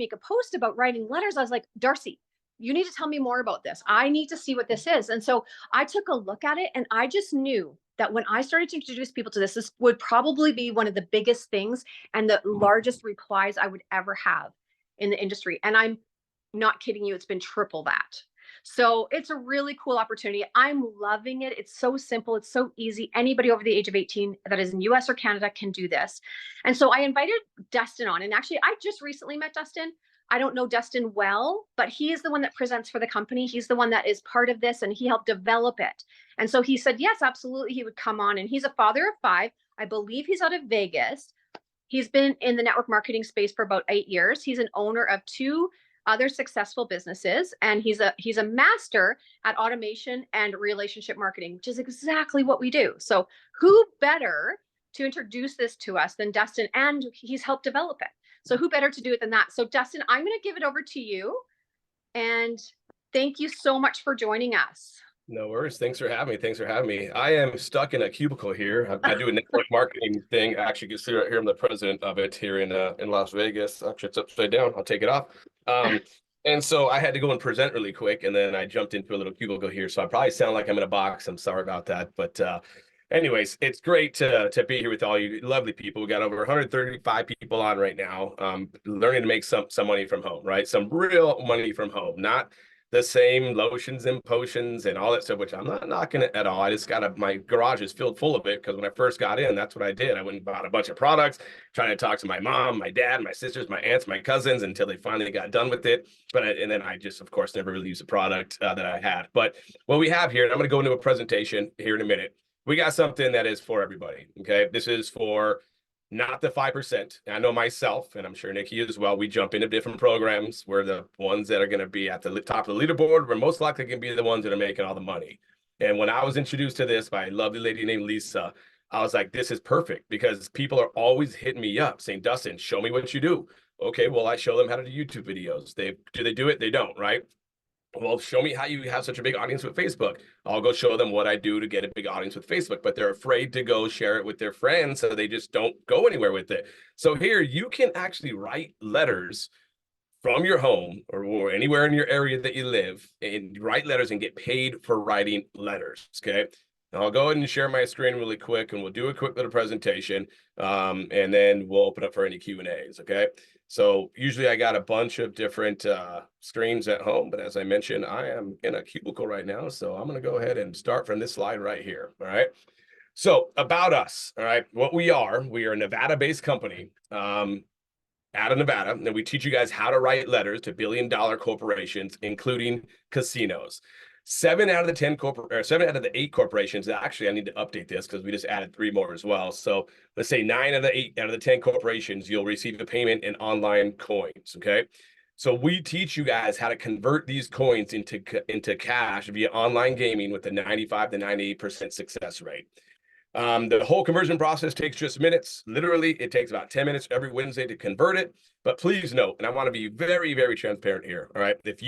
make a post about writing letters. I was like, Darcy, you need to tell me more about this. I need to see what this is. And so I took a look at it, and I just knew that when I started to introduce people to this, this would probably be one of the biggest things and the largest replies I would ever have in the industry. And I'm not kidding you, it's been triple that. So it's a really cool opportunity. I'm loving it. It's so simple. It's so easy. Anybody over the age of 18 that is in US or Canada can do this. And so I invited Dustin on. And actually, I just recently met Dustin. I don't know Dustin well, but he is the one that presents for the company. He's the one that is part of this, and he helped develop it. And so he said, yes, absolutely, he would come on. And he's a father of 5. I believe he's out of Vegas. He's been in the network marketing space for about 8 years. He's an owner of 2 other successful businesses, and he's a master at automation and relationship marketing, which is exactly what we do. So who better to introduce this to us than Dustin? And he's helped develop it. So who better to do it than that? So Dustin, I'm going to give it over to you, and thank you so much for joining us. No worries. Thanks for having me. Thanks for having me. I am stuck in a cubicle here. I do a network marketing thing. I actually get right here. I'm the president of it here in Las Vegas. Actually, it's upside down. I'll take it off. And so I had to go and present really quick, and then I jumped into a little cubicle here. So I probably sound like I'm in a box. I'm sorry about that. But anyways, it's great to be here with all you lovely people. We got over 135 people on right now, learning to make some money from home, right? Some real money from home, not the same lotions and potions and all that stuff, which I'm not knocking it at all. I just my garage is filled full of it, because when I first got in, that's what I did. I went and bought a bunch of products, trying to talk to my mom, my dad, my sisters, my aunts, my cousins, until they finally got done with it. And then I just, of course, never really used the product that I had. But what we have here, and I'm going to go into a presentation here in a minute. We got something that is for everybody. Okay. This is for not the 5%. I know myself, and I'm sure Nikki as well, we jump into different programs where the ones that are going to be at the top of the leaderboard were most likely going to be the ones that are making all the money. And when I was introduced to this by a lovely lady named Lisa, I was like, this is perfect, because people are always hitting me up saying, Dustin, show me what you do. Okay, well, I show them how to do YouTube videos. Do they do it? They don't, right? Well, show me how you have such a big audience with Facebook. I'll go show them what I do to get a big audience with Facebook, but they're afraid to go share it with their friends, so they just don't go anywhere with it. So here you can actually write letters from your home or anywhere in your area that you live, and write letters and get paid for writing letters. Okay. Now I'll go ahead and share my screen really quick, and we'll do a quick little presentation, and then we'll open up for any Q&As. Okay. So usually I got a bunch of different screens at home, but as I mentioned, I am in a cubicle right now. So I'm going to go ahead and start from this slide right here. All right. So about us. All right. What we are a Nevada-based company out of Nevada, and we teach you guys how to write letters to billion-dollar corporations, including casinos. 7 out of the 8 corporations. Actually, I need to update this because we just added 3 more as well. So let's say 9 out of the 10 corporations, you'll receive a payment in online coins. Okay. So we teach you guys how to convert these coins into cash via online gaming with a 95 to 98% success rate. The whole conversion process takes just minutes. Literally, it takes about 10 minutes every Wednesday to convert it. But please note, and I want to be very, very transparent here. All right. If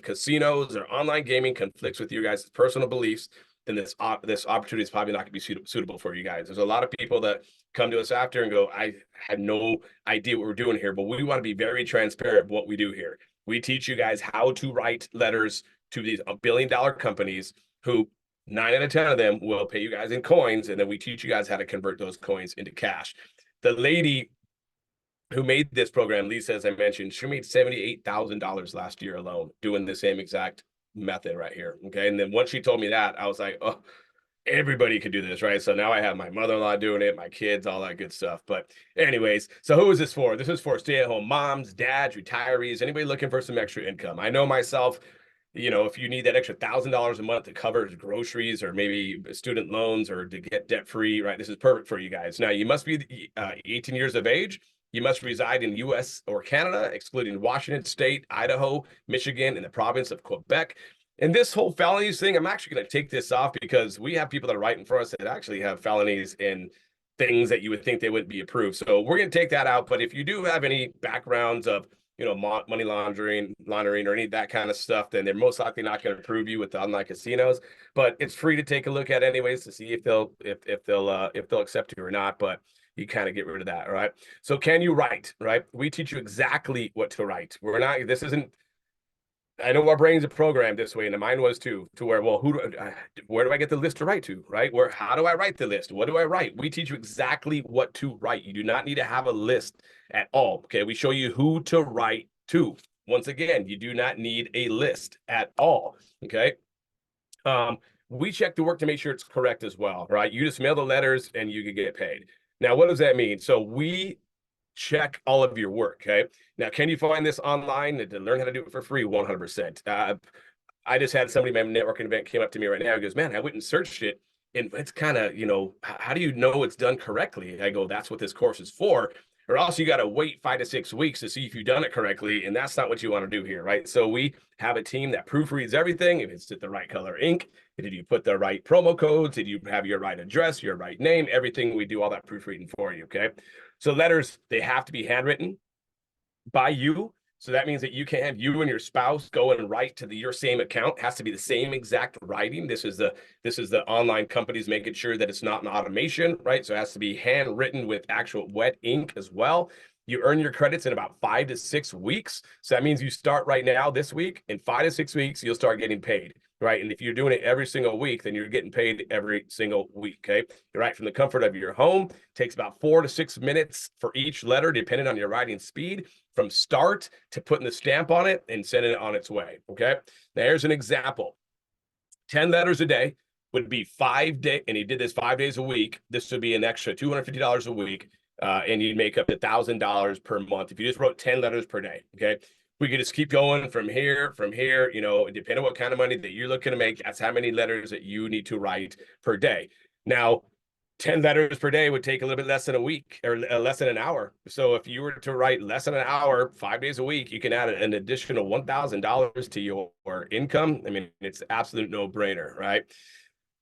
casinos or online gaming conflicts with you guys' personal beliefs, then this opportunity is probably not going to be suitable for you guys. There's a lot of people that come to us after and go, I had no idea what we're doing here, but we want to be very transparent of what we do here. We teach you guys how to write letters to these billion-dollar companies who 9 out of 10 of them will pay you guys in coins, and then we teach you guys how to convert those coins into cash. The lady who made this program, Lisa, as I mentioned, she made $78,000 last year alone doing the same exact method right here. Okay. And then once she told me that, I was like, oh, everybody could do this, right? So now I have my mother-in-law doing it, my kids, all that good stuff. But anyways, so who is this for? This is for stay-at-home moms, dads, retirees, anybody looking for some extra income. I know myself, if you need that extra $1,000 a month to cover groceries or maybe student loans or to get debt-free, right? This is perfect for you guys. Now, you must be 18 years of age. You must reside in US or Canada, excluding Washington State, Idaho, Michigan, and the province of Quebec. And this whole felonies thing, I'm actually going to take this off because we have people that are writing for us that actually have felonies in things that you would think they wouldn't be approved. So we're going to take that out. But if you do have any backgrounds of money laundering or any of that kind of stuff, then they're most likely not going to approve you with the online casinos. But it's free to take a look at anyways to see if they'll accept you or not. But you kind of get rid of that. All right. So can you write? Right. We teach you exactly what to write. We're not, this isn't, I know our brains are programmed this way, and the mine was too, to where, well, where do I get the list to write to, right? Where, how do I write the list? What do I write? We teach you exactly what to write. You do not need to have a list at all, okay? We show you who to write to. Once again, you do not need a list at all, okay? We check the work to make sure it's correct as well, right? You just mail the letters and you can get paid. Now, what does that mean? So we check all of your work, okay? Now, can you find this online to learn how to do it for free? 100%. I just had somebody at my networking event came up to me right now. He goes, man, I went and searched it. And it's kind of, you know, how do you know it's done correctly? I go, that's what this course is for. Or else you got to wait 5 to 6 weeks to see if you've done it correctly. And that's not what you want to do here, right? So we have a team that proofreads everything. If it's the right color ink, did you put the right promo codes? Did you have your right address, your right name? Everything, we do all that proofreading for you, okay? So letters, they have to be handwritten by you. So that means that you can't have you and your spouse go and write to your same account. It has to be the same exact writing. This is the online companies making sure that it's not an automation, right? So it has to be handwritten with actual wet ink as well. You earn your credits in about 5 to 6 weeks. So that means you start right now this week. In 5 to 6 weeks, you'll start getting paid, right? And if you're doing it every single week, then you're getting paid every single week, okay? You're right from the comfort of your home. It takes about 4 to 6 minutes for each letter, depending on your writing speed, from start to putting the stamp on it and sending it on its way, okay? Now, here's an example. 10 letters a day would be 5 days, and he did this 5 days a week. This would be an extra $250 a week, and you'd make up $1,000 per month if you just wrote 10 letters per day, okay? We could just keep going from here, you know, depending on what kind of money that you're looking to make, that's how many letters that you need to write per day. Now, 10 letters per day would take a little bit less than a week or less than an hour. So if you were to write less than an hour, 5 days a week, you can add an additional $1,000 to your income. I mean, it's absolute no-brainer, right?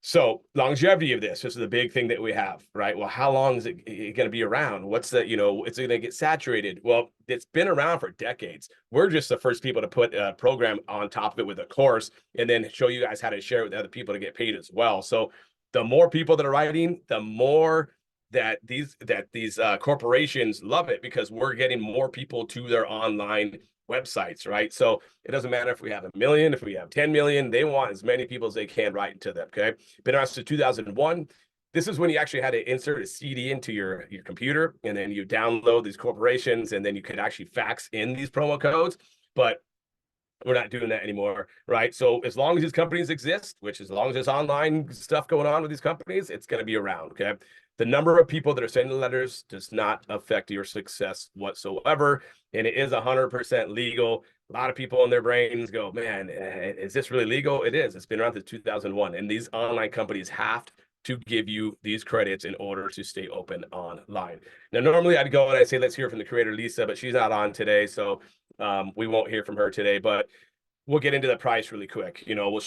So longevity of this is the big thing that we have, right? Well, how long is it going to be around? What's the, you know, it's going to get saturated. Well, it's been around for decades. We're just the first people to put a program on top of it with a course and then show you guys how to share it with other people to get paid as well. So the more people that are writing, the more that these corporations love it, because we're getting more people to their online websites, right? So it doesn't matter if we have 1 million, if we have 10 million, they want as many people as they can write to them, okay? Been around since 2001. This is when you actually had to insert a CD into your computer, and then you download these corporations, and then you could actually fax in these promo codes. But we're not doing that anymore, right? So as long as these companies exist, which as long as there's online stuff going on with these companies, it's going to be around, okay? The number of people that are sending letters does not affect your success whatsoever, and it is 100% legal. A lot of people in their brains go, man, is this really legal? It is. It's been around since 2001, and these online companies have to give you these credits in order to stay open online. Now, normally I'd go and I'd say, let's hear from the creator, Lisa, but she's not on today, so we won't hear from her today, but we'll get into the price really quick. You know,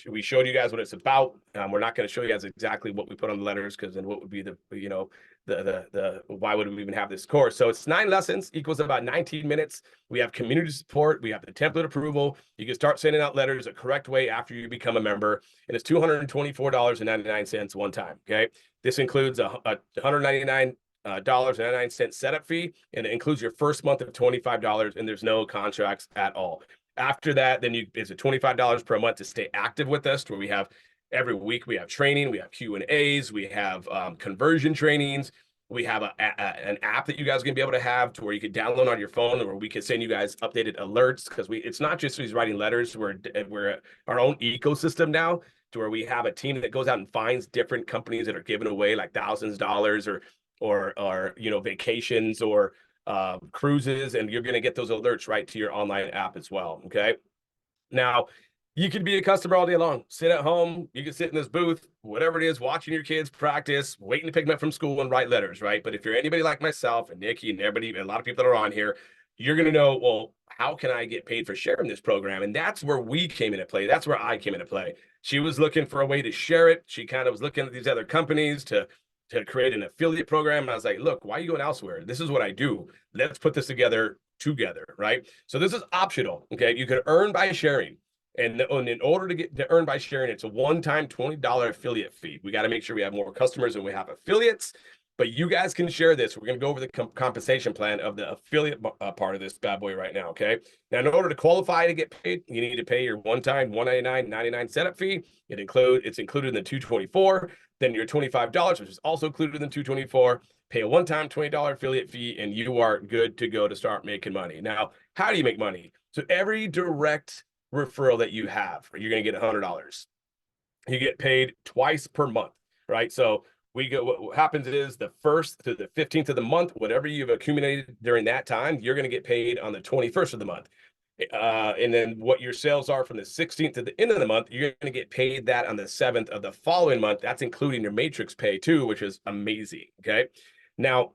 we showed you guys what it's about. We're not going to show you guys exactly what we put on the letters, because then what would be the, you know, the why would we even have this course? So it's 9 lessons, equals about 19 minutes. We have community support. We have the template approval. You can start sending out letters the correct way after you become a member. And it's $224.99 one time. Okay. This includes a $199 $99 setup fee, and it includes your first month of $25, and there's no contracts at all. After that, then it's a $25 per month to stay active with us, where we have every week we have training, we have Q&As, we have conversion trainings, we have an app that you guys are going to be able to have to where you can download on your phone, where we can send you guys updated alerts, because it's not just these writing letters, we're our own ecosystem now, to where we have a team that goes out and finds different companies that are giving away like thousands of dollars or you know, vacations or cruises, and you're going to get those alerts right to your online app as well. Okay. Now, you could be a customer all day long, sit at home, you can sit in this booth, whatever it is, watching your kids practice, waiting to pick them up from school and write letters, right? But if you're anybody like myself and Nikki and everybody, a lot of people that are on here, you're going to know, well, how can I get paid for sharing this program? And that's where we came into play. That's where I came into play. She was looking for a way to share it. She kind of was looking at these other companies to create an affiliate program. And I was like, look, why are you going elsewhere? This is what I do. Let's put this together, right? So this is optional, okay? You can earn by sharing. And in order to get to earn by sharing, it's a one-time $20 affiliate fee. We got to make sure we have more customers and we have affiliates. but you guys can share this. We're going to go over the compensation plan of the affiliate part of this bad boy right now. Okay. Now, in order to qualify to get paid, you need to pay your one-time $199.99 setup fee. It's included in the 224. Then your $25, which is also included in the 224. Pay a one-time $20 affiliate fee, and you are good to go to start making money. Now, how do you make money? So every direct referral that you have, you're going to get $100. You get paid twice per month, right? So what happens is the 1st to the 15th of the month, whatever you've accumulated during that time, you're going to get paid on the 21st of the month. And then what your sales are from the 16th to the end of the month, you're going to get paid that on the 7th of the following month. That's including your matrix pay too, which is amazing. Okay. Now,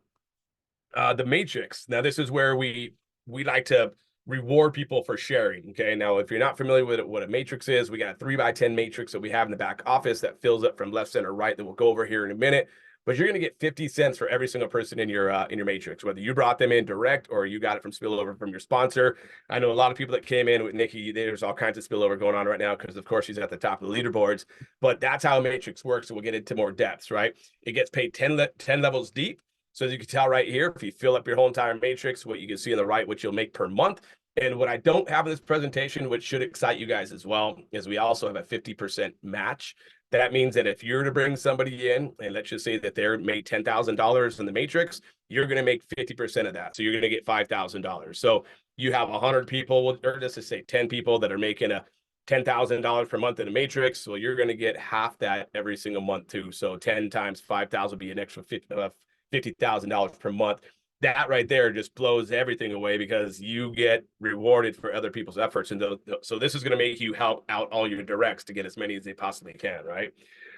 the matrix. Now, this is where we like to reward people for sharing. Okay. Now, if you're not familiar with what a matrix is, we got a 3x10 matrix that we have in the back office that fills up from left, center, right, that we'll go over here in a minute. But you're going to get 50 cents for every single person in your matrix, whether you brought them in direct or you got it from spillover from your sponsor. I know a lot of people that came in with Nikki. There's all kinds of spillover going on right now because, of course, she's at the top of the leaderboards. But that's how a matrix works. So we'll get into more depths, right? It gets paid 10 levels deep. So as you can tell right here, if you fill up your whole entire matrix, what you can see on the right, what you'll make per month. And what I don't have in this presentation, which should excite you guys as well, is we also have a 50% match. That means that if you're to bring somebody in, and let's just say that they're made $10,000 in the matrix, you're going to make 50% of that. So you're going to get $5,000. So you have 100 people, or let's just say 10 people that are making a $10,000 per month in a matrix. So you're going to get half that every single month too. So 10 times 5,000 would be an extra $50,000 per month. That right there just blows everything away because you get rewarded for other people's efforts. And so this is going to make you help out all your directs to get as many as they possibly can, right?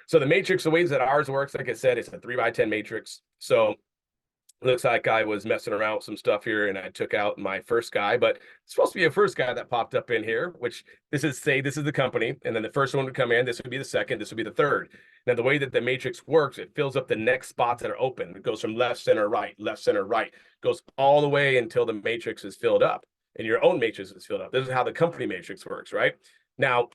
So the matrix, the ways that ours works, like I said, it's a 3x10 matrix. So looks like I was messing around with some stuff here and I took out my first guy, but it's supposed to be a first guy that popped up in here, which this is the company. And then the first one would come in. This would be the second. This would be the third. Now, the way that the matrix works, it fills up the next spots that are open. It goes from left, center, right, goes all the way until the matrix is filled up and your own matrix is filled up. This is how the company matrix works, right? Now,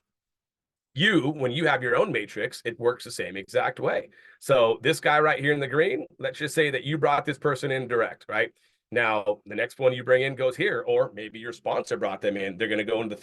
when you have your own matrix, it works the same exact way. So this guy right here in the green, let's just say that you brought this person in direct, right? Now, the next one you bring in goes here, or maybe your sponsor brought them in. They're going to go into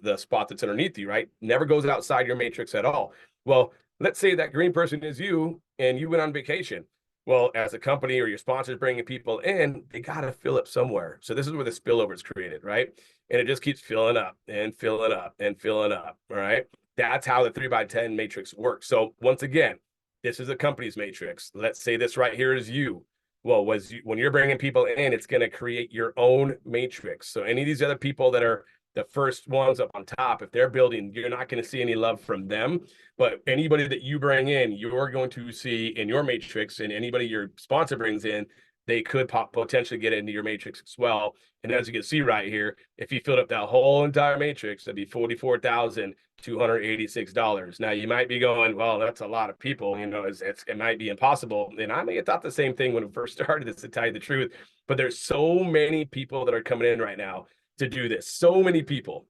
the spot that's underneath you, right? Never goes outside your matrix at all. Well, let's say that green person is you and you went on vacation. Well, as a company or your sponsors bringing people in, they got to fill up somewhere. So this is where the spillover is created, right? And it just keeps filling up and filling up and filling up, all right? That's how the 3x10 matrix works. So once again, this is a company's matrix. Let's say this right here is you. Well, when you're bringing people in, it's going to create your own matrix. So any of these other people that are the first ones up on top, if they're building, you're not going to see any love from them. But anybody that you bring in, you're going to see in your matrix, and anybody your sponsor brings in, they could potentially get into your matrix as well. And as you can see right here, if you filled up that whole entire matrix, that'd be $44,286. Now you might be going, well, that's a lot of people, it might be impossible. And I may have thought the same thing when we first started this, to tell you the truth, but there's so many people that are coming in right now to do this. So many people.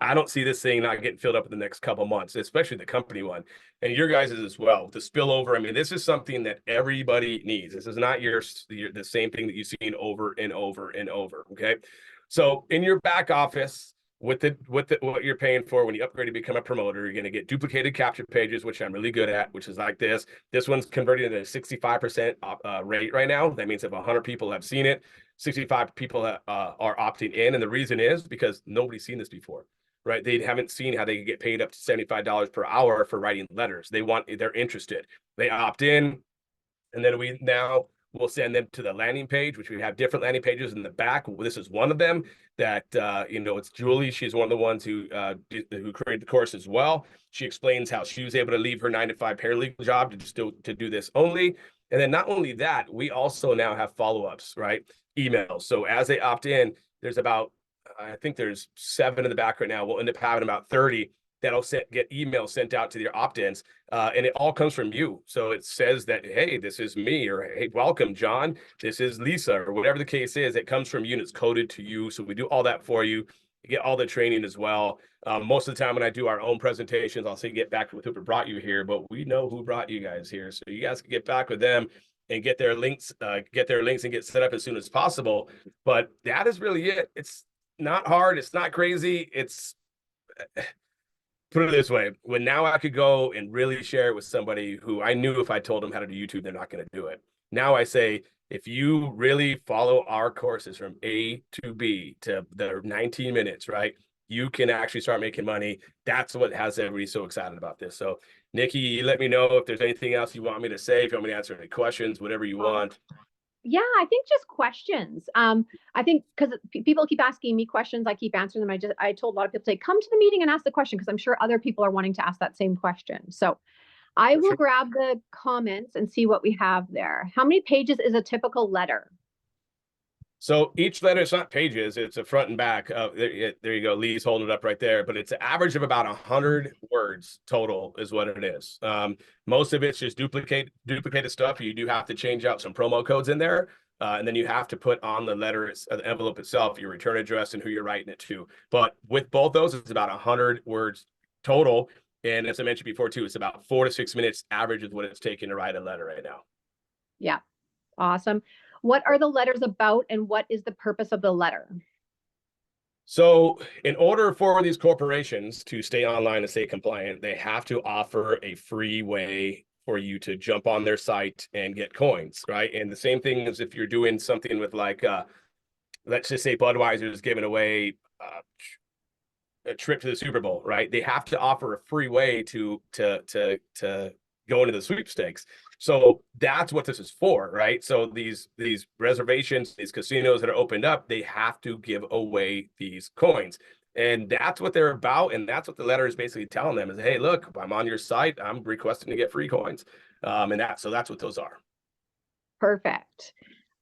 I don't see this thing not getting filled up in the next couple months, especially the company one, and your guys' as well. The spillover. I mean, this is something that everybody needs. This is not the same thing that you've seen over and over and over. Okay, so in your back office, with what you're paying for when you upgrade to become a promoter, you're going to get duplicated capture pages, which I'm really good at, which is like this. This one's converted at a 65% rate right now. That means if 100 people have seen it, 65 people are opting in, and the reason is because nobody's seen this before. Right? They haven't seen how they can get paid up to $75 per hour for writing letters. They're interested. They opt in, and then we'll send them to the landing page, which we have different landing pages in the back. This is one of them that, it's Julie. She's one of the ones who created the course as well. She explains how she was able to leave her 9-to-5 paralegal job to do this only. And then not only that, we also now have follow-ups, right? Emails. So as they opt in, I think there's 7 in the back right now. We'll end up having about 30 that'll get emails sent out to their opt-ins. And it all comes from you. So it says that, hey, this is me, or hey, welcome, John. This is Lisa, or whatever the case is. It comes from you and it's coded to you. So we do all that for you. You get all the training as well. Most of the time when I do our own presentations, I'll say get back with who brought you here, but we know who brought you guys here. So you guys can get back with them and get their links and get set up as soon as possible. But that is really it. It's not hard. It's not crazy. It's put it this way, when now I could go and really share it with somebody who I knew if I told them how to do YouTube, they're not going to do it. Now I say, if you really follow our courses from A to B to the 19 minutes, right, you can actually start making money. That's what has everybody so excited about this. So, Nikki, let me know if there's anything else you want me to say, if you want me to answer any questions, whatever you want. Yeah, I think just questions. I think because people keep asking me questions, I keep answering them. I told a lot of people, say, come to the meeting and ask the question, because I'm sure other people are wanting to ask that same question. So I will grab the comments and see what we have there. How many pages is a typical letter? So each letter, it's not pages, it's a front and back. There you go. Lee's holding it up right there, but it's an average of about 100 words total is what it is. Most of it's just duplicated stuff. You do have to change out some promo codes in there. And then you have to put on the letter, the envelope itself, your return address and who you're writing it to. But with both those, it's about 100 words total. And as I mentioned before too, it's about 4 to 6 minutes average is what it's taking to write a letter right now. Yeah, awesome. What are the letters about, and what is the purpose of the letter? So in order for these corporations to stay online and stay compliant, they have to offer a free way for you to jump on their site and get coins, right? And the same thing as if you're doing something with like, let's just say Budweiser is giving away a trip to the Super Bowl, right? They have to offer a free way to go into the sweepstakes. So that's what this is for, right? So these reservations, these casinos that are opened up, they have to give away these coins. And that's what they're about. And that's what the letter is basically telling them is, hey, look, I'm on your site. I'm requesting to get free coins. So that's what those are. Perfect.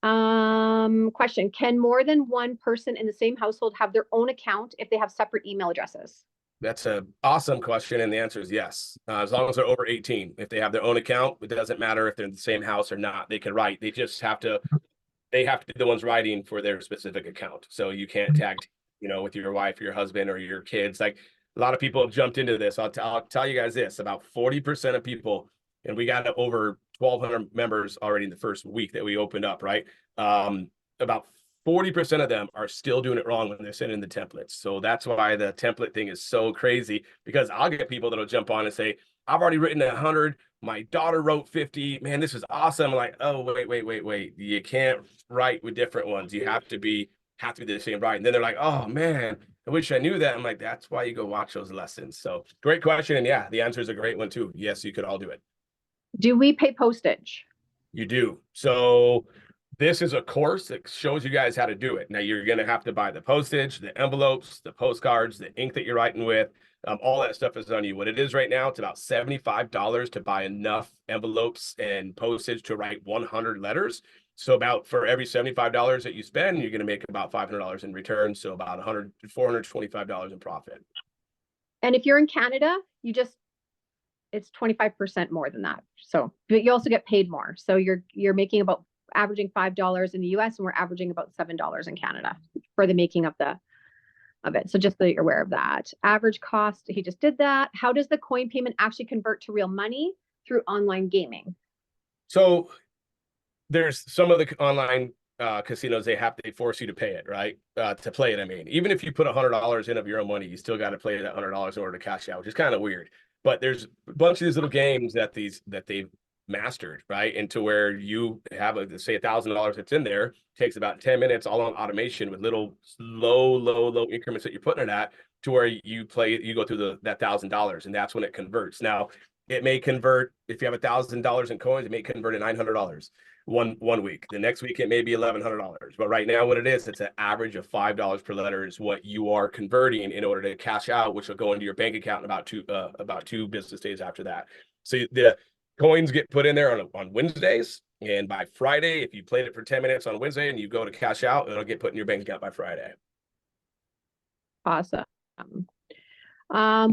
Question. Can more than one person in the same household have their own account if they have separate email addresses? That's an awesome question, and the answer is yes. As long as they're over 18, if they have their own account, it doesn't matter if they're in the same house or not. They can write. They just have to. They have to be the ones writing for their specific account. So you can't tag, with your wife, or your husband, or your kids. Like a lot of people have jumped into this. I'll tell you guys this: about 40% of people, and we got over 1,200 members already in the first week that we opened up. Right, about 40% of them are still doing it wrong when they're sending the templates. So that's why the template thing is so crazy, because I'll get people that'll jump on and say, I've already written 100. My daughter wrote 50. Man, this is awesome. I'm like, oh, wait. You can't write with different ones. You have to be the same writing. Then they're like, oh man, I wish I knew that. I'm like, that's why you go watch those lessons. So great question. And yeah, the answer is a great one too. Yes, you could all do it. Do we pay postage? You do. So this is a course that shows you guys how to do it. Now you're going to have to buy the postage, the envelopes, the postcards, the ink that you're writing with. All that stuff is on you. What it is right now, it's about $75 to buy enough envelopes and postage to write 100 letters. So about for every $75 that you spend, you're going to make about $500 in return. So about $425 in profit. And if you're in Canada, it's 25% more than that. So, but you also get paid more. So you're making about averaging $5 in the US, and we're averaging about $7 in Canada for the making of it. So just so you're aware of that. Average cost, he just did that. How does the coin payment actually convert to real money? Through online gaming. So there's some of the online casinos, they force you to pay it, right? To play it. I mean, even if you put $100 in of your own money, you still got to play that $100 in order to cash out, which is kind of weird. But there's a bunch of these little games that they've mastered, right? Into where you have say $1,000 that's in there, takes about 10 minutes all on automation with little low increments that you're putting it at, to where you go through that $1,000, and that's when it converts. Now it may convert, if you have $1,000 in coins, it may convert to $900 one week. The next week it may be $1,100. But right now what it is, it's an average of $5 per letter is what you are converting in order to cash out, which will go into your bank account in about two business days after that. So the coins get put in there on Wednesdays, and by Friday, if you played it for 10 minutes on Wednesday and you go to cash out, it'll get put in your bank account by Friday. Awesome.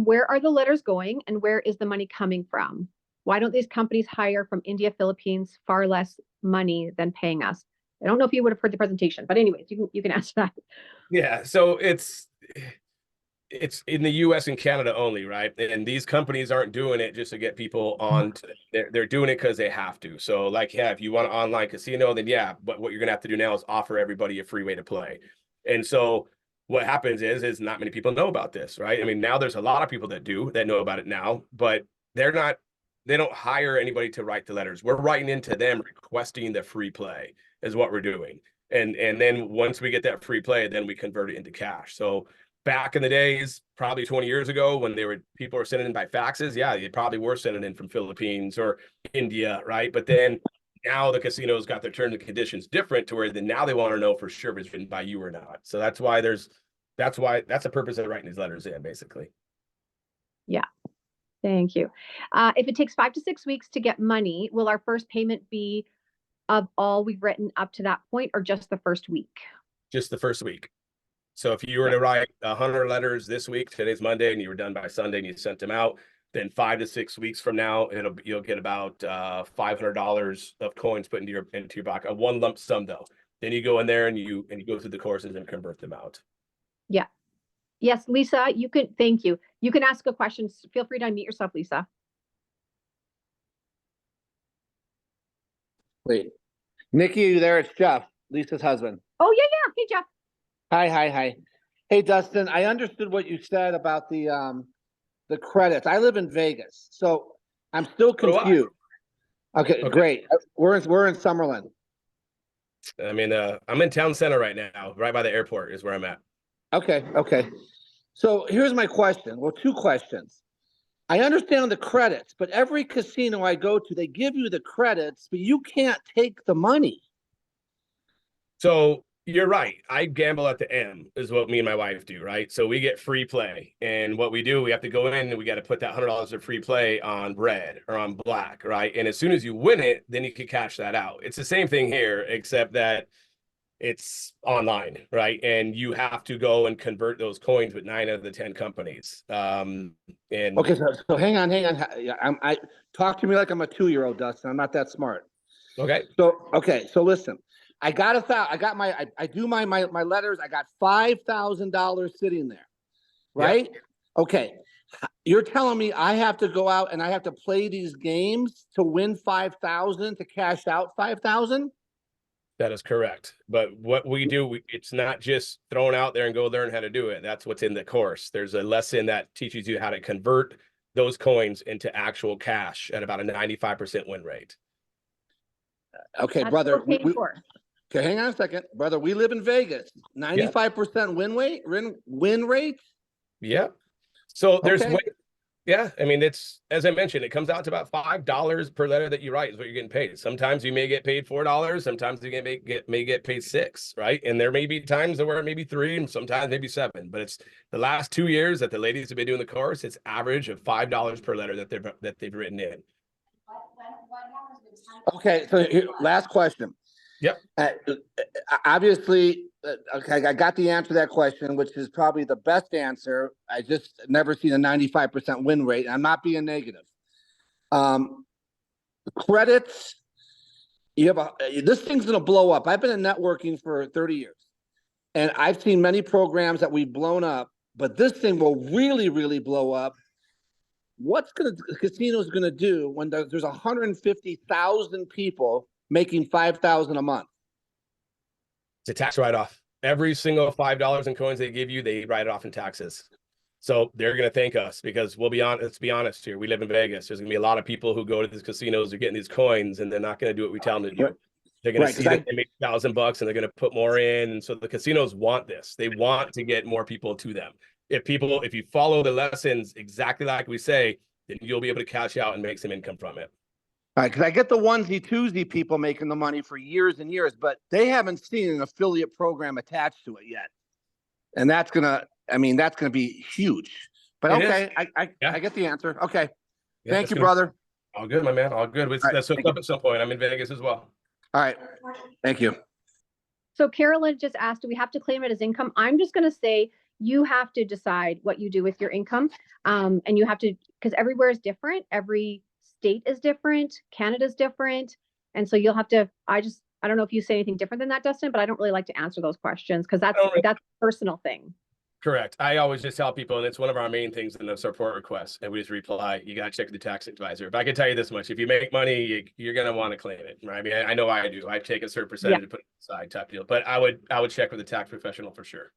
Where are the letters going, and where is the money coming from? Why don't these companies hire from India, Philippines, far less money than paying us? I don't know if you would have heard the presentation, but anyways, you can answer that. Yeah, so it's it's in the US and Canada only, right? And these companies aren't doing it just to get people on. They're doing it because they have to. So like, yeah, if you want an online casino, then yeah, but what you're gonna have to do now is offer everybody a free way to play. And so what happens is not many people know about this, right? I mean, now there's a lot of people that know about it now, but they're not, they don't hire anybody to write the letters. We're writing into them requesting the free play is what we're doing. And then once we get that free play, then we convert it into cash. So back in the days, probably 20 years ago, when people were sending in by faxes, yeah, you probably were sending in from Philippines or India, right? But then now the casinos got their terms and conditions different to where then now they want to know for sure if it's written by you or not. So that's the purpose of writing these letters in, basically. Yeah. Thank you. If it takes 5 to 6 weeks to get money, will our first payment be of all we've written up to that point, or just the first week? Just the first week. So if you were to write 100 letters this week, today's Monday, and you were done by Sunday and you sent them out, then 5 to 6 weeks from now, you'll get about $500 of coins put into your back, a one lump sum though. Then you go in there and you go through the courses and convert them out. Yeah. Yes, Lisa, you can, thank you. You can ask a question. Feel free to unmute yourself, Lisa. Wait, Nikki, are you there? It's Jeff, Lisa's husband. Oh, yeah, yeah. Hey, Jeff. Hi. Hey, Dustin, I understood what you said about the credits. I live in Vegas, so I'm still confused. Okay, great. We're in Summerlin. I mean, I'm in town center right now, right by the airport is where I'm at. Okay. So here's my question. Well, two questions. I understand the credits, but every casino I go to, they give you the credits, but you can't take the money. So you're right. I gamble at the M is what me and my wife do, right? So we get free play. And what we do, we have to go in and we got to put that $100 of free play on red or on black, right? And as soon as you win it, then you can cash that out. It's the same thing here, except that it's online, right? And you have to go and convert those coins with 9 out of the 10 companies. And okay, so hang on. I talk to me like I'm a 2-year-old, Dustin. I'm not that smart. Okay. So listen. I do my letters. I got $5,000 sitting there, right? Yep. Okay. You're telling me I have to go out and I have to play these games to win 5,000 to cash out 5,000? That is correct. But what we do, it's not just thrown out there and go learn how to do it. That's what's in the course. There's a lesson that teaches you how to convert those coins into actual cash at about a 95% win rate. Okay, that's brother. Okay, hang on a second, brother. We live in Vegas. 95% win rate. Yeah. So there's yeah. I mean, it's, as I mentioned, it comes out to about $5 per letter that you write is what you're getting paid. Sometimes you may get paid $4. Sometimes you may get paid $6, right? And there may be times where it may be 3 and sometimes maybe 7. But it's the last 2 years that the ladies have been doing the course. It's average of $5 per letter that they've written in. Okay. So here, last question. Yep. Obviously, okay, I got the answer to that question, which is probably the best answer. I just never seen a 95% win rate. I'm not being negative. Credits, this thing's going to blow up. I've been in networking for 30 years, and I've seen many programs that we've blown up, but this thing will really, really blow up. What's casinos going to do when there's 150,000 people making $5,000 a month? It's a tax write-off. Every single $5 in coins they give you, they write it off in taxes. So they're going to thank us because let's be honest here. We live in Vegas. There's going to be a lot of people who go to these casinos, are getting these coins, and they're not going to do what we tell them to do. They're going to see that they make $1,000 and they're going to put more in. And so the casinos want this. They want to get more people to them. If you follow the lessons exactly like we say, then you'll be able to cash out and make some income from it. All right, because I get the onesie-twosie people making the money for years and years, but they haven't seen an affiliate program attached to it yet. And that's gonna be huge. But okay, I get the answer. Okay. Yeah, thank you, brother. All good, my man. All good. Let's hook up at some point. I'm in Vegas as well. All right. Thank you. So Carolyn just asked, do we have to claim it as income? I'm just gonna say you have to decide what you do with your income. And you have to, because everywhere is different. Every state is different. Canada's different. And so you'll have to, I don't know if you say anything different than that, Dustin, but I don't really like to answer those questions because that's a personal thing. Correct. I always just tell people, and it's one of our main things in the support requests, and we just reply, you got to check with the tax advisor. But I can tell you this much, if you make money, you're going to want to claim it, right? I mean, I know I do. I take a certain percentage to put it aside type deal, but I would check with the tax professional for sure.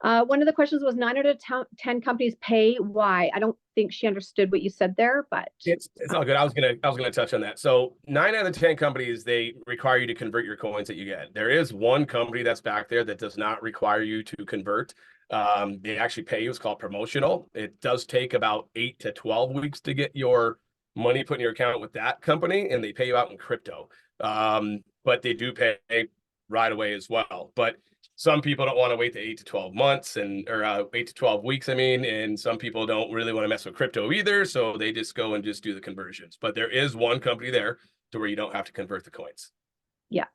One of the questions was 9 out of 10 companies pay. Why? I don't think she understood what you said there, but it's all good. I was gonna touch on that. So 9 out of 10 companies, they require you to convert your coins that you get. There is one company that's back there that does not require you to convert. They actually pay you. It's called promotional. It does take about 8 to 12 weeks to get your money put in your account with that company, and they pay you out in crypto. But they do pay right away as well. But some people don't want to wait the 8 to 12 months or 8 to 12 weeks, I mean, and some people don't really want to mess with crypto either. So they just go and just do the conversions. But there is one company there to where you don't have to convert the coins. yeah.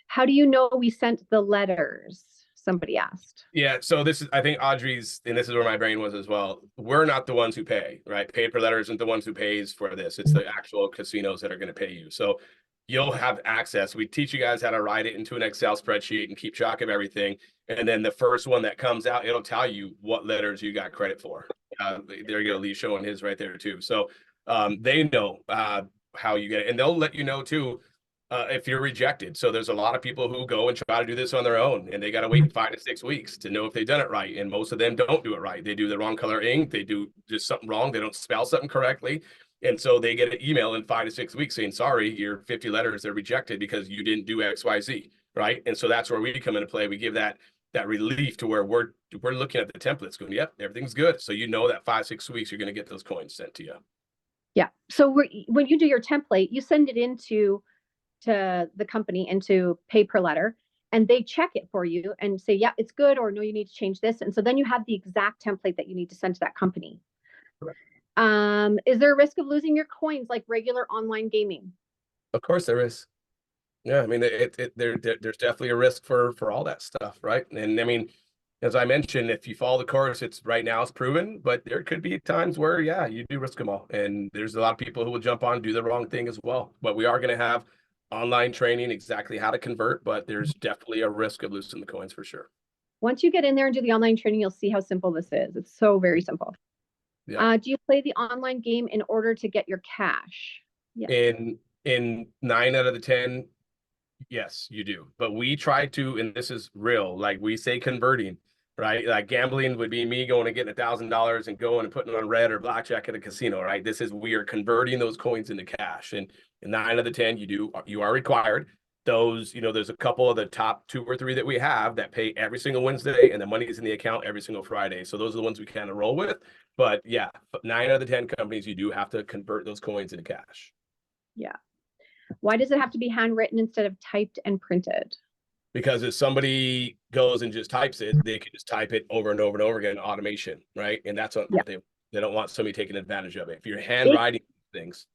How do you know we sent the letters? Somebody asked. Yeah, so this is, I think Audrey's, and this is where my brain was as well. We're not the ones who pay, right? Paid per letter isn't the ones who pays for this. It's the actual casinos that are going to pay you. So you'll have access. We teach you guys how to write it into an Excel spreadsheet and keep track of everything. And then the first one that comes out, it'll tell you what letters you got credit for. There you go, Lee showing his right there too. So they know how you get it. And they'll let you know too if you're rejected. So there's a lot of people who go and try to do this on their own, and they got to wait 5 to 6 weeks to know if they've done it right. And most of them don't do it right. They do the wrong color ink. They do just something wrong. They don't spell something correctly. And so they get an email in 5 to 6 weeks saying, sorry, your 50 letters are rejected because you didn't do X, Y, Z. Right. And so that's where we come into play. We give that relief to where we're looking at the templates going, yep, everything's good. So you know that 5, 6 weeks, you're going to get those coins sent to you. Yeah. So when you do your template, you send it into the company into pay per letter, and they check it for you and say, yeah, it's good, or no, you need to change this. And so then you have the exact template that you need to send to that company. Correct. Is there a risk of losing your coins like regular online gaming? Of course there is. Yeah, I mean, there's definitely a risk for all that stuff, right? And I mean, as I mentioned, if you follow the course, it's right now it's proven, but there could be times where, yeah, you do risk them all. And there's a lot of people who will jump on and do the wrong thing as well. But we are going to have online training exactly how to convert, but there's definitely a risk of losing the coins for sure. Once you get in there and do the online training, you'll see how simple this is. It's so very simple. Yeah. Do you play the online game in order to get your cash? Yeah. In 9 out of the 10, yes, you do. But we try to, and this is real, like we say converting, right? Like gambling would be me going and getting $1,000 and going and putting it on red or blackjack at a casino, right? This is, we are converting those coins into cash. And in 9 out of the 10, you are required. Those, there's a couple of the top 2 or 3 that we have that pay every single Wednesday, and the money is in the account every single Friday. So those are the ones we kind of roll with. But yeah, 9 out of the 10 companies, you do have to convert those coins into cash. Yeah. Why does it have to be handwritten instead of typed and printed? Because if somebody goes and just types it, they can just type it over and over and over again, automation, right? And that's what they don't want somebody taking advantage of it. If you're handwriting things.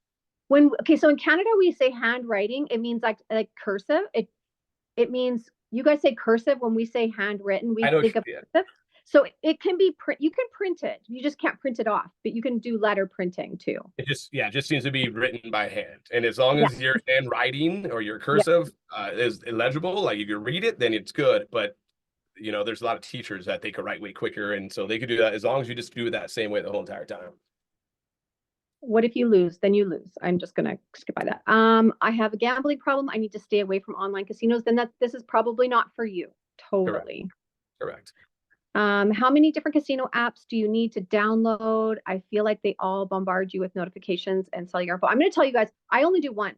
So in Canada, we say handwriting, it means like cursive. It means, you guys say cursive when we say handwritten, we think of cursive. So it can be you can print it. You just can't print it off, but you can do letter printing too. It just seems to be written by hand. And as long as your handwriting or your cursive is illegible, like if you read it, then it's good. But there's a lot of teachers that they could write way quicker, and so they could do that as long as you just do it that same way the whole entire time. What if you lose? Then you lose. I'm just gonna skip by that. I have a gambling problem. I need to stay away from online casinos. Then this is probably not for you. Totally. Correct. How many different casino apps do you need to download? I feel like they all bombard you with notifications and sell your info. I'm going to tell you guys, I only do one.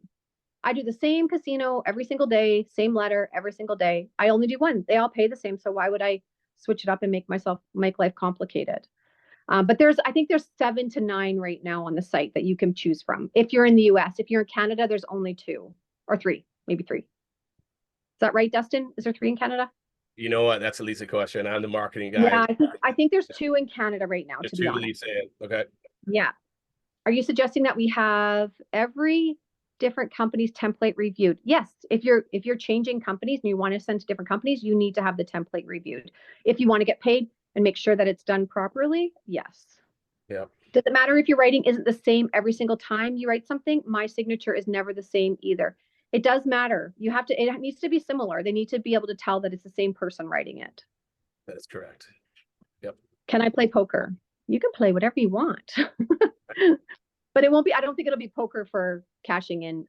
I do the same casino every single day, same letter every single day. I only do one. They all pay the same. So why would I switch it up and make life complicated? But I think there's 7 to 9 right now on the site that you can choose from. If you're in the US, if you're in Canada, there's only 2 or 3, maybe 3. Is that right, Dustin? Is there 3 in Canada? You know what? That's at least a question. I'm the marketing guy. Yeah, I think there's 2 in Canada right now, to be honest. Okay. Yeah. Are you suggesting that we have every different company's template reviewed? Yes. If you're changing companies and you want to send to different companies, you need to have the template reviewed. If you want to get paid and make sure that it's done properly, yes. Yeah. Does it matter if your writing isn't the same every single time you write something? My signature is never the same either. It does matter. It needs to be similar. They need to be able to tell that it's the same person writing it. That is correct. Can I play poker? You can play whatever you want. But it won't be, I don't think it'll be poker for cashing in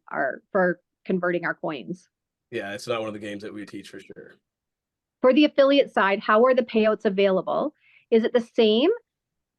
for converting our coins. Yeah, it's not one of the games that we teach for sure. For the affiliate side, how are the payouts available? Is it the same?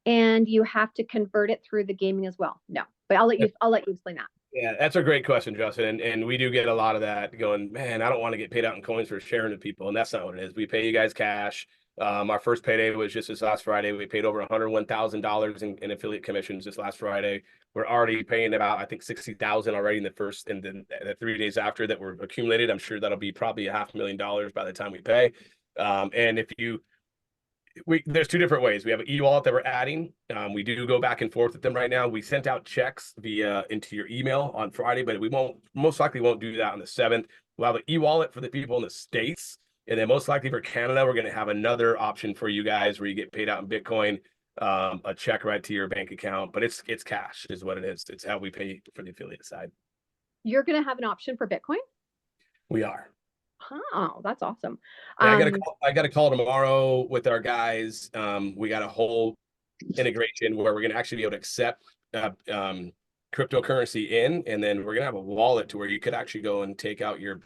And you have to convert it through the gaming as well? No, but I'll let you explain that. Yeah, that's a great question, Justin. And we do get a lot of that going, man, I don't want to get paid out in coins for sharing to people. And that's not what it is. We pay you guys cash. Our first payday was just this last Friday. We paid over $101,000 in affiliate commissions this last Friday. We're already paying about, I think, 60,000 already in the first, and then the 3 days after that were accumulated. I'm sure that'll be probably $500,000 by the time we pay. And if you, there's two different ways. We have an e-wallet that we're adding. We do go back and forth with them right now. We sent out checks via into your email on Friday, but we most likely won't do that on the 7th. We'll have an e-wallet for the people in the States. And then most likely for Canada, we're going to have another option for you guys where you get paid out in Bitcoin, a check right to your bank account. But it's cash is what it is. It's how we pay for the affiliate side. You're going to have an option for Bitcoin? We are. Oh, that's awesome. Yeah, I got a call tomorrow with our guys. We got a whole integration where we're going to actually be able to accept cryptocurrency in, and then we're going to have a wallet to where you could actually go and take out your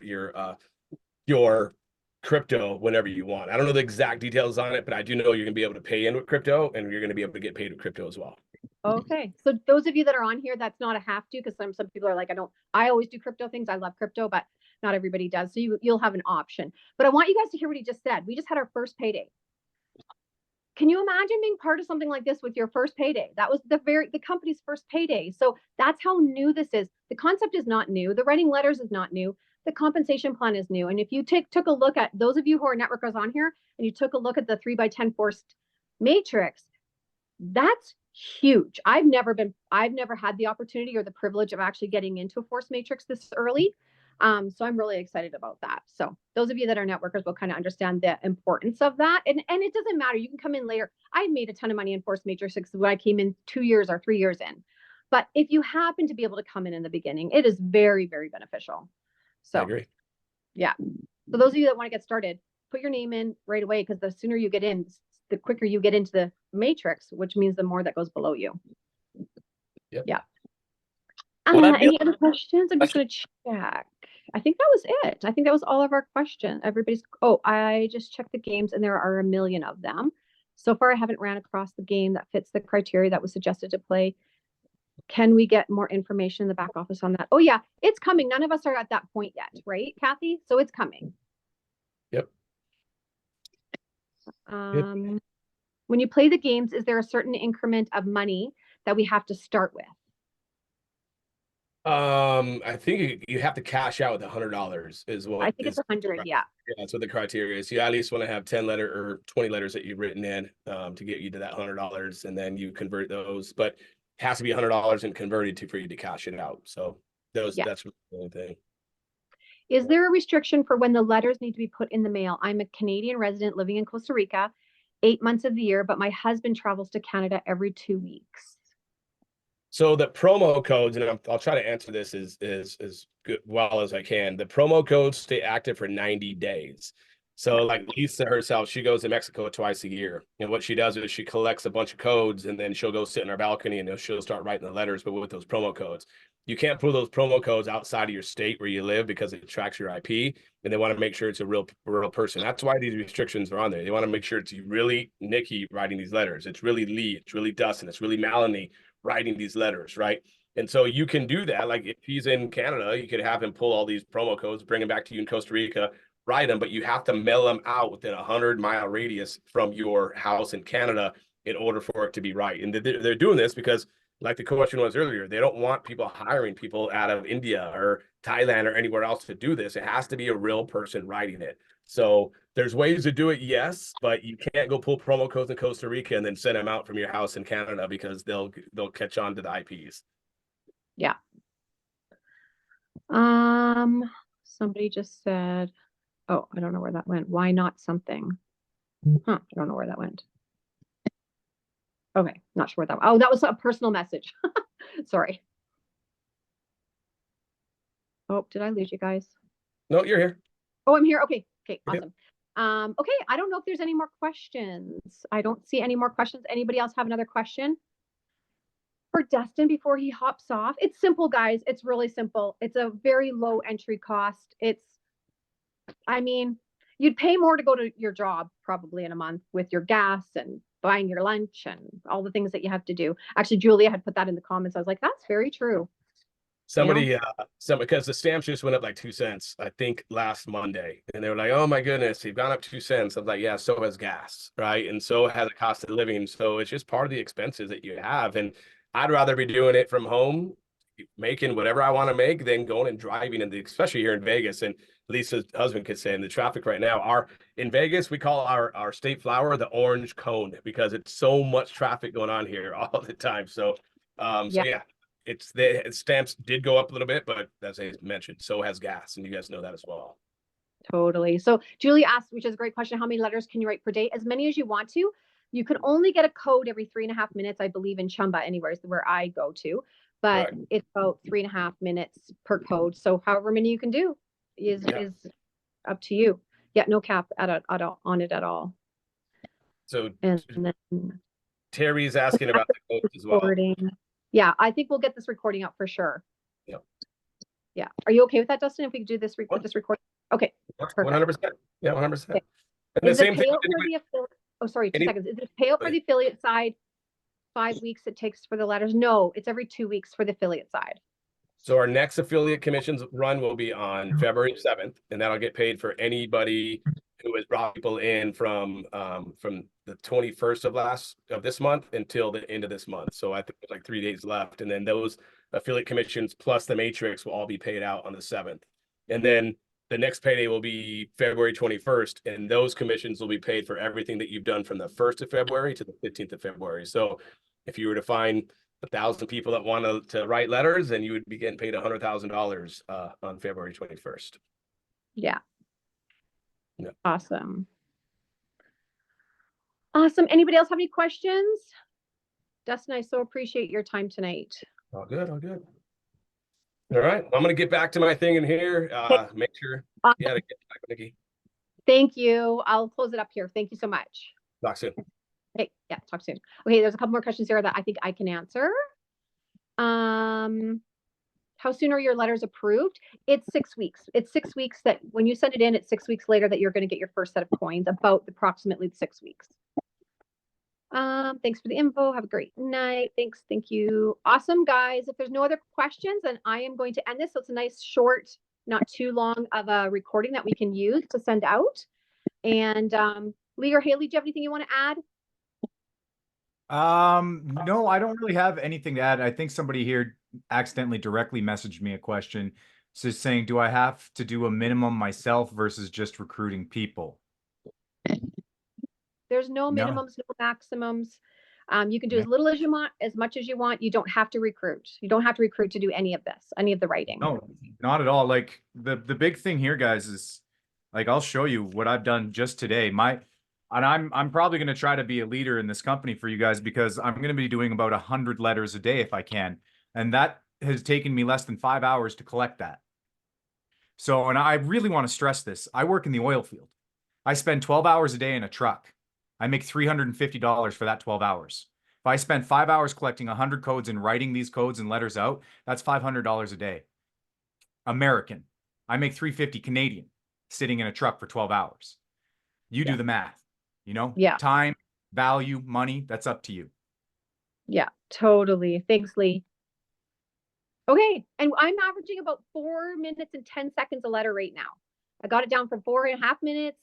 crypto whenever you want. I don't know the exact details on it, but I do know you're going to be able to pay in with crypto, and you're going to be able to get paid with crypto as well. Okay. So those of you that are on here, that's not a have to, because some people are like, I always do crypto things. I love crypto, but not everybody does. So you'll have an option. But I want you guys to hear what he just said. We just had our first payday. Can you imagine being part of something like this with your first payday? That was the company's first payday. So that's how new this is. The concept is not new. The writing letters is not new. The compensation plan is new. And if you took a look at those of you who are networkers on here, and you took a look at the 3x10 forced matrix, that's huge. I've never had the opportunity or the privilege of actually getting into a force matrix this early. So I'm really excited about that. So those of you that are networkers will kind of understand the importance of that. And it doesn't matter. You can come in later. I made a ton of money in force matrix when I came in 2 years or 3 years in. But if you happen to be able to come in the beginning, it is very, very beneficial. So I agree. Yeah. So those of you that want to get started, put your name in right away, because the sooner you get in, the quicker you get into the matrix, which means the more that goes below you. Yep. Yeah. Well, Any other questions? I'm just going to check. I think that was it. I think that was all of our questions. I just checked the games, and there are a million of them. So far, I haven't ran across the game that fits the criteria that was suggested to play. Can we get more information in the back office on that? Oh yeah, it's coming. None of us are at that point yet, right, Kathy? So it's coming. Yep. When you play the games, is there a certain increment of money that we have to start with? I think you have to cash out with $100 is what I think it's 100. Yeah. Yeah, that's what the criteria is. You at least want to have 10 letter or 20 letters that you've written in to get you to that $100, and then you convert those. But it has to be $100 and converted for you to cash it out. So that's the only thing. Is there a restriction for when the letters need to be put in the mail? I'm a Canadian resident living in Costa Rica 8 months of the year, but my husband travels to Canada every 2 weeks. So the promo codes, and I'll try to answer this as good, well as I can. The promo codes stay active for 90 days. So like Lisa herself, she goes to Mexico twice a year. And what she does is she collects a bunch of codes, and then she'll go sit in her balcony and she'll start writing the letters, but with those promo codes. You can't pull those promo codes outside of your state where you live because it tracks your IP, and they want to make sure it's a real person. That's why these restrictions are on there. They want to make sure it's really Nikki writing these letters. It's really Lee. It's really Dustin. It's really Melanie writing these letters, right? And so you can do that. Like if he's in Canada, you could have him pull all these promo codes, bring them back to you in Costa Rica, write them, but you have to mail them out within a 100-mile radius from your house in Canada in order for it to be right. And they're doing this because, like the question was earlier, they don't want people hiring people out of India or Thailand or anywhere else to do this. It has to be a real person writing it. So there's ways to do it, yes, but you can't go pull promo codes in Costa Rica and then send them out from your house in Canada because they'll catch on to the IPs. Yeah. Somebody just said, oh, I don't know where that went. Why not something? I don't know where that went. Okay, not sure where that went. Oh, that was a personal message. Sorry. Oh, did I lose you guys? No, you're here. Oh, I'm here. Okay, awesome. Okay, I don't know if there's any more questions. I don't see any more questions. Anybody else have another question for Dustin before he hops off? It's simple, guys. It's really simple. It's a very low entry cost. I mean, you'd pay more to go to your job probably in a month with your gas and buying your lunch and all the things that you have to do. Actually, Julia had put that in the comments. I was like, that's very true. Somebody, because the stamps just went up like 2 cents, I think last Monday, and they were like, "Oh my goodness, you've gone up 2 cents." I was like, "Yeah, so has gas, right? And so has a cost of living. So it's just part of the expenses that you have." And I'd rather be doing it from home, making whatever I want to make, than going and driving, and especially here in Vegas. And Lisa's husband could say, in the traffic right now, in Vegas, we call our state flower the orange cone because it's so much traffic going on here all the time. So, Yeah. yeah. The stamps did go up a little bit, but as I mentioned, so has gas, and you guys know that as well. Totally. So Julie asked, which is a great question, how many letters can you write per day? As many as you want to. You can only get a code every 3.5 minutes, I believe, in Chumba, anywhere where I go to. But Correct. it's about 3.5 minutes per code. So however many you can do is up to you. Yeah, no cap on it at all. So And then Terry's asking about the codes as well. Yeah, I think we'll get this recording up for sure. Yep. Yeah. Are you okay with that, Dustin? If we could do this, this recording? Okay. 100%. Yeah, 100%. Okay. And Is the the same thing. payout for the affiliate? Oh, sorry, 2 seconds. Is the payout for the affiliate side 5 weeks it takes for the letters? No, it's every 2 weeks for the affiliate side. So our next affiliate commissions run will be on February 7th, and that'll get paid for anybody who has brought people in from the 21st of this month until the end of this month. So I think there's like 3 days left, and then those affiliate commissions plus the matrix will all be paid out on the 7th. And then the next payday will be February 21st, and those commissions will be paid for everything that you've done from the 1st of February to the 15th of February. So if you were to find 1,000 people that want to write letters, and you would be getting paid $100,000 on February 21st. Yeah. Yeah. Awesome. Awesome. Anybody else have any questions? Dustin, I so appreciate your time tonight. All good. All good. All right. I'm going to get back to my thing in here. Make sure. Yeah. To get back, Nikki. Thank you. I'll close it up here. Thank you so much. Talk soon. Okay. Yeah. Talk soon. Okay. There's a couple more questions here that I think I can answer. How soon are your letters approved? It's 6 weeks. It's 6 weeks that when you send it in, it's 6 weeks later that you're going to get your first set of coins, about approximately 6 weeks. Thanks for the info. Have a great night. Thanks. Thank you. Awesome, guys. If there's no other questions, then I am going to end this. So it's a nice short, not too long of a recording that we can use to send out. And Lee or Haley, do you have anything you want to add? No, I don't really have anything to add. I think somebody here accidentally directly messaged me a question. So saying, do I have to do a minimum myself versus just recruiting people? There's no minimums, no maximums. You can do as little as you want, as much as you want. You don't have to recruit. You don't have to recruit to do any of this, any of the writing. No, not at all. Like the big thing here, guys, is like, I'll show you what I've done just today. I'm probably going to try to be a leader in this company for you guys, because I'm going to be doing about 100 letters a day if I can. And that has taken me less than 5 hours to collect that. So, and I really want to stress this. I work in the oil field. I spend 12 hours a day in a truck. I make $350 for that 12 hours. If I spend 5 hours collecting 100 codes and writing these codes and letters out, that's $500 a day. American. I make $350 Canadian sitting in a truck for 12 hours. You do the math, you know? Yeah. Time, value, money, that's up to you. Yeah, totally. Thanks, Lee. Okay. And I'm averaging about 4 minutes and 10 seconds a letter right now. I got it down from 4.5 minutes.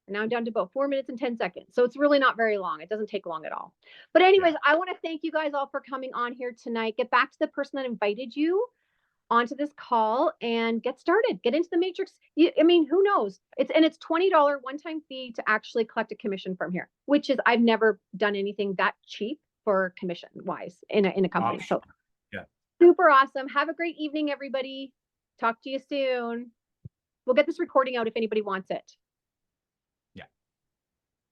And now I'm down to about 4 minutes and 10 seconds. So it's really not very long. It doesn't take long at all. But anyways, I want to thank you guys all for coming on here tonight. Get back to the person that invited you onto this call and get started. Get into the matrix. I mean, who knows? It's $20 one-time fee to actually collect a commission from here, which is, I've never done anything that cheap for commission wise in a company. So yeah, super awesome. Have a great evening, everybody. Talk to you soon. We'll get this recording out if anybody wants it.